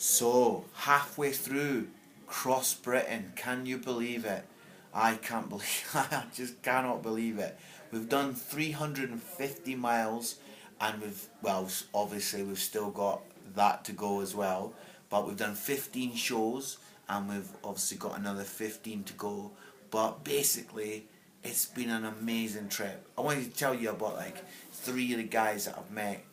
So, halfway through Cross Britain, can you believe it? I can't believe I just cannot believe it. We've done 350 miles and obviously we've still got that to go as well, but we've done 15 shows and we've obviously got another 15 to go, but basically it's been an amazing trip. I wanted to tell you about like three of the guys that I've met.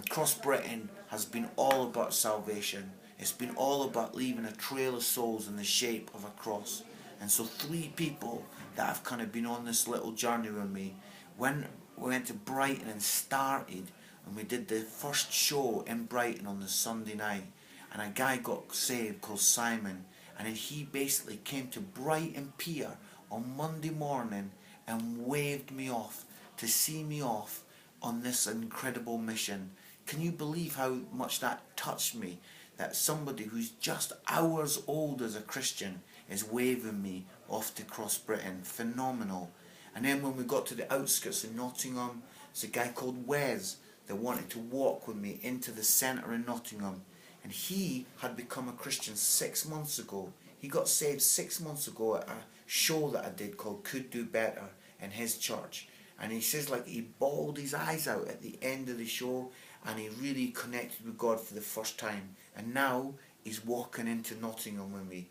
Cross Britain has been all about salvation. It's been all about leaving a trail of souls in the shape of a cross. And so three people that have kind of been on this little journey with me. When we went to Brighton and started, and we did the first show in Brighton on the Sunday night, and a guy got saved called Simon, and then he basically came to Brighton Pier on Monday morning and waved me off to see me off on this incredible mission. Can you believe how much that touched me? That somebody who's just hours old as a Christian is waving me off to Cross Britain. Phenomenal. And then when we got to the outskirts of Nottingham, there's a guy called Wes that wanted to walk with me into the centre of Nottingham. And he had become a Christian 6 months ago. He got saved 6 months ago at a show that I did called Could Do Better in his church. And he says like he bawled his eyes out at the end of the show, and he really connected with God for the first time. And now he's walking into Nottingham with me.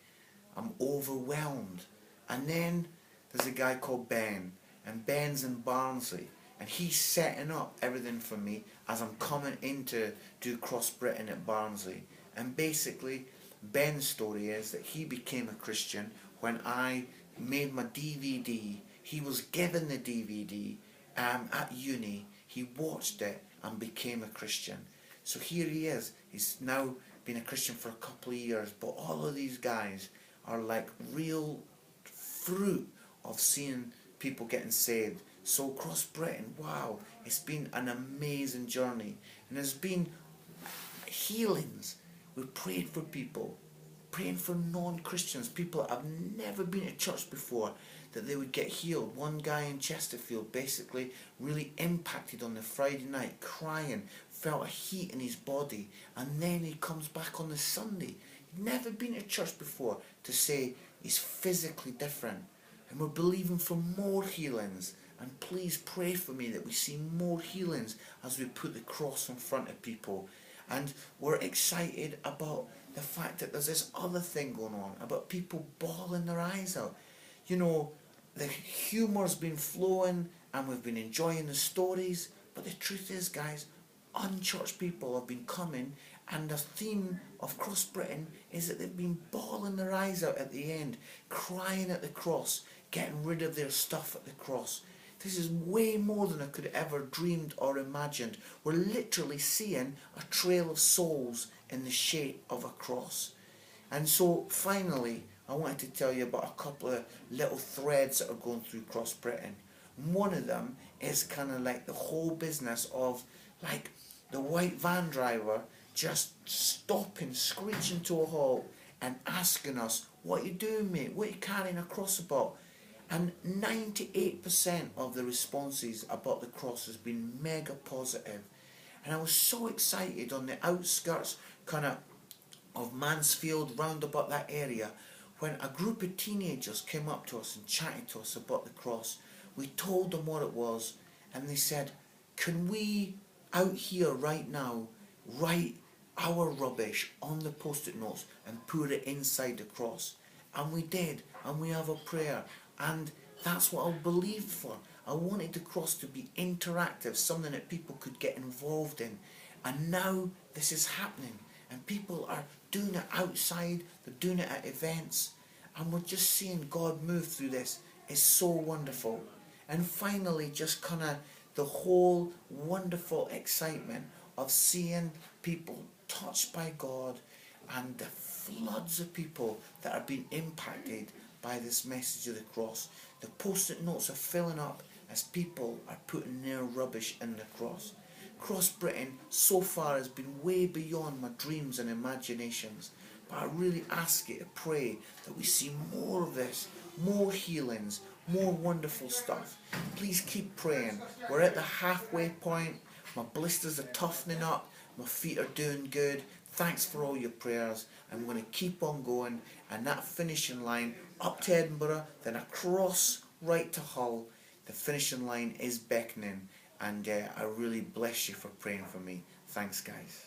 I'm overwhelmed. And then there's a guy called Ben, and Ben's in Barnsley, and he's setting up everything for me as I'm coming into do Cross Britain at Barnsley. And basically Ben's story is that he became a Christian when I made my DVD. He was given the DVD at uni. He watched it and became a Christian. So here he is. He's now been a Christian for a couple of years. But all of these guys are like real fruit of seeing people getting saved. So Cross Britain, wow, it's been an amazing journey. And there's been healings. We've prayed for people, praying for non-Christians, people that have never been to church before, that they would get healed. One guy in Chesterfield basically really impacted on the Friday night, crying, felt a heat in his body, and then he comes back on the Sunday. He'd never been to church before, to say he's physically different. And we're believing for more healings. And please pray for me that we see more healings as we put the cross in front of people. And we're excited about the fact that there's this other thing going on about people bawling their eyes out. You know, the humour's been flowing and we've been enjoying the stories, but the truth is, guys, unchurched people have been coming, and the theme of Cross Britain is that they've been bawling their eyes out at the end, crying at the cross, getting rid of their stuff at the cross. This is way more than I could have ever dreamed or imagined. We're literally seeing a trail of souls in the shape of a cross. And so finally, I wanted to tell you about a couple of little threads that are going through Cross Britain. One of them is kind of like the whole business of like the white van driver just stopping, screeching to a halt and asking us, "What you doing, mate? What you carrying a cross about?" And 98% of the responses about the cross has been mega positive. And I was so excited on the outskirts kind of Mansfield, round about that area, when a group of teenagers came up to us and chatted to us about the cross. We told them what it was, and they said, "Can we, out here right now, write our rubbish on the post-it notes and put it inside the cross?" And we did, and we have a prayer. And that's what I believed for. I wanted the cross to be interactive, something that people could get involved in. And now this is happening. And people are doing it outside, they're doing it at events. And we're just seeing God move through this. It's so wonderful. And finally, just kind of the whole wonderful excitement of seeing people touched by God, and the floods of people that are being impacted by this message of the cross. The post-it notes are filling up as people are putting their rubbish in the cross. Cross Britain so far has been way beyond my dreams and imaginations, but I really ask you to pray that we see more of this, more healings, more wonderful stuff. Please keep praying. We're at the halfway point. My blisters are toughening up. My feet are doing good. Thanks for all your prayers. I'm going to keep on going, and that finishing line up to Edinburgh, then across right to Hull, the finishing line is beckoning, and I really bless you for praying for me. Thanks, guys.